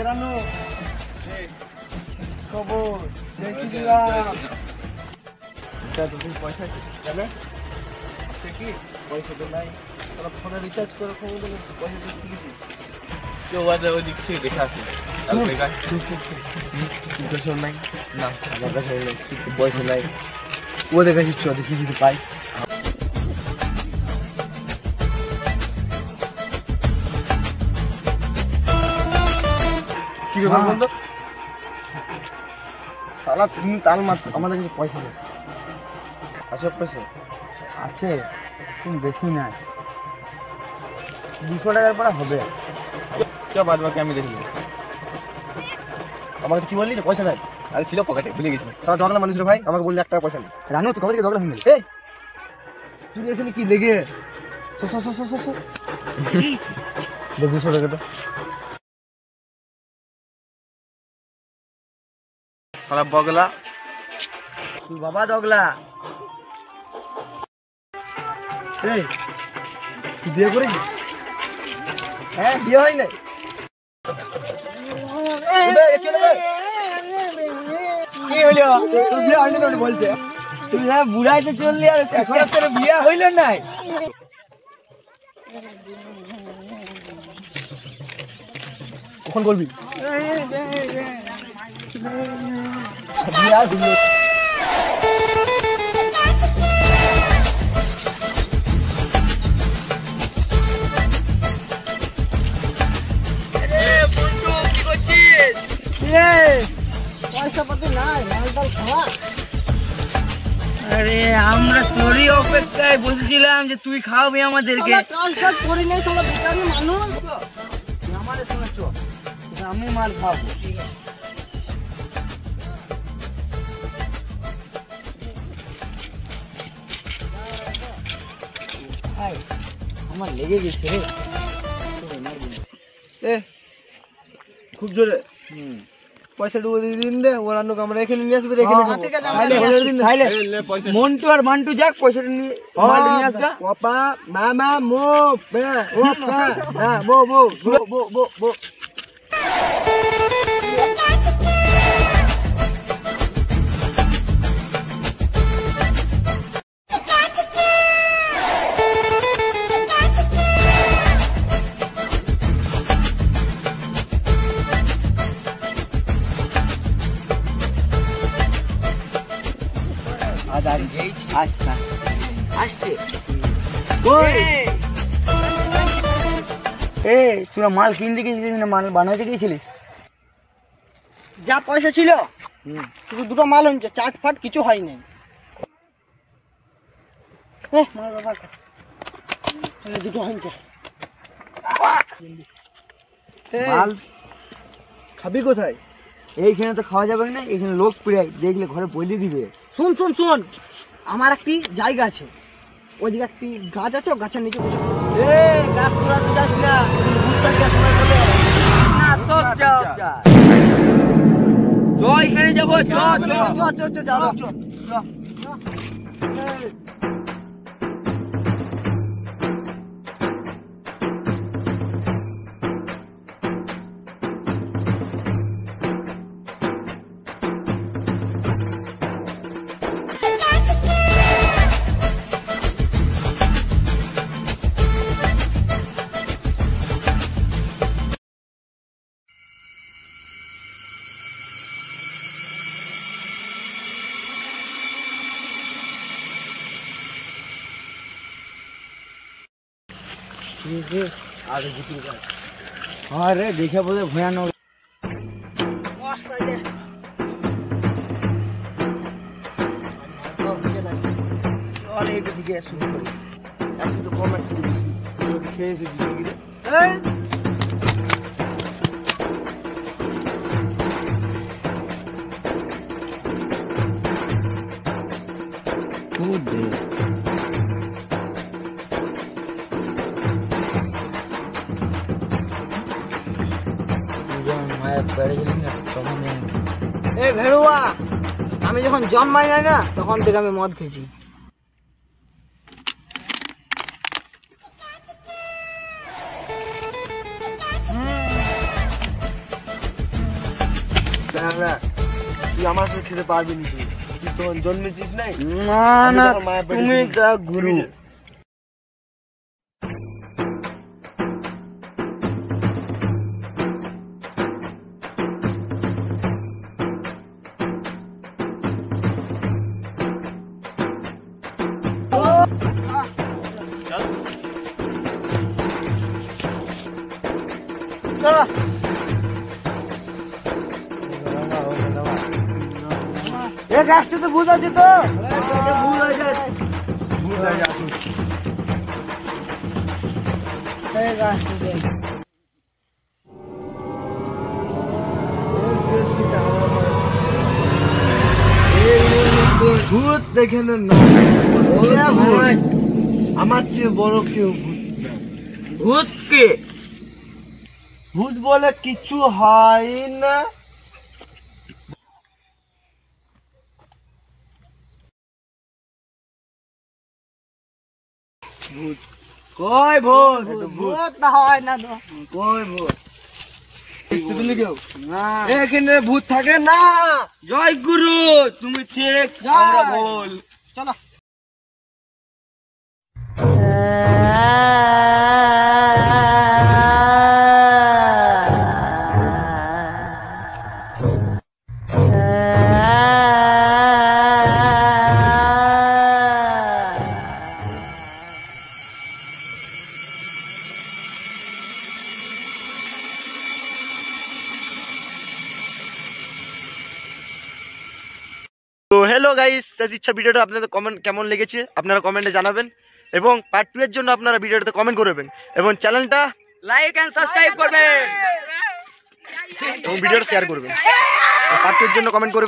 এরানো খবর দেখি দিলাম তুমি পয়সা যাবে কি পয়সা তো নাই তোরা ফোনে রিচার্জ করে খবর দিলে পয়সা দিচ্ছি কিছু কেউ ওই দিক থেকে দেখে আসি নাই না আমার কাছে পয়সা নাই ও দেখা দিচ্ছ দেখি যদি পাই কি ব্যাপার বলতো সালা তুমি তাল মার আমাদের কাছে পয়সা নেই আছে পয়সা আছে তুমি বেশি নাই 200 টাকার পরে হবে কে বাদ বাকি আমি দেখি আমাকে তো কি বললি যে পয়সা নাই আরে ছিল পকেটে ভুলে গেছি সারা দোকানের মানুষ রে ভাই আমাকে বললি 1 টাকা পয়সা নেই রানু তুই কবে থেকে দোকানে হয়ে এই তুই এখানে কি লেগে সো 200 টাকাটা সালা বগলা তুই বাবা দগলা এই তুই বিয়ে করেছিস হ্যাঁ বিয়ে হয় নাই কি হলো তোর বিয়ে হয়নি না বলছে তুই হ্যাঁ বুড়াইতে চললি আর এখন তোর বিয়ে হইল নাই কখন বলবি বিয়ে দিল পয়সা পাতি নাই মালটাল খাওয়া আরে আমরা তোরই অপেক্ষায় বসেছিলাম যে তুই খাওয়াবি আমাদেরকে কাজ করি নাই সব বেকারি মানুষ আমাদের সঙ্গে চল আমি মাল খাবো আমার লেগে গেছে রে খুব জোরে পয়সা ডুবো দিন দে ওর আন্নকে আমরা এখানে নিয়ে আসবে মন্টু আর মান্টু যাক পয়সাটা নিয়ে আসবে পাপা মামা মো হ্যাঁ বো বো বো বো বো তোরা মাল কিনতে গেছিলিস না মাল বানাতে গেছিলিস যা পয়সা ছিল শুধু দুটো মাল হচ্ছে চাট ফাট কিছু হয় নাই দুটো হচ্ছে মাল খাবি কোথায় এইখানে তো খাওয়া যাবে না এখানে লোক পিড়াই দেখলে ঘরে বলে দিবে শুন শুন শুন আমার একটি জায়গা আছে ওই দিকে একটি গাছ আছে ও গাছের নিচে বসে গাছ তোড়াতে যাস না এখানে যাবো रे देखा बोले भयानक ভেড়ুয়া আমি যখন জন্মাই নাই না তখন থেকে আমি মদ খেয়েছি তুই আমার সাথে খেতে পারবি না, তুই তখন জন্মেছিস নাই। না না তুমি যা গুরু। গাছটা তো ভূত আছে তো, ভূত দেখে না, আমার চেয়ে বড় কেউ ভূত না। ভূত কে? ভূত বলে কিছু হয় না। ভূত কই? ভূত ভূত না হয় না তো, কই ভূত? তুমি কেউ এখানে ভূত থাকে না। জয় গুরু, তুমি ঠিক, আমরা ভুল। চলো। তো হ্যালো গাইস, শেষ ইচ্ছা ভিডিওটা আপনাদের কমেন্ট কেমন লেগেছে আপনারা কমেন্টে জানাবেন, এবং পার্ট 2 এর জন্য আপনারা ভিডিওটাতে কমেন্ট করবেন এবং চ্যানেলটা লাইক এন্ড সাবস্ক্রাইব করবেন এবং ভিডিওটা শেয়ার করবেন। পার্ট 2 এর জন্য কমেন্ট করবেন।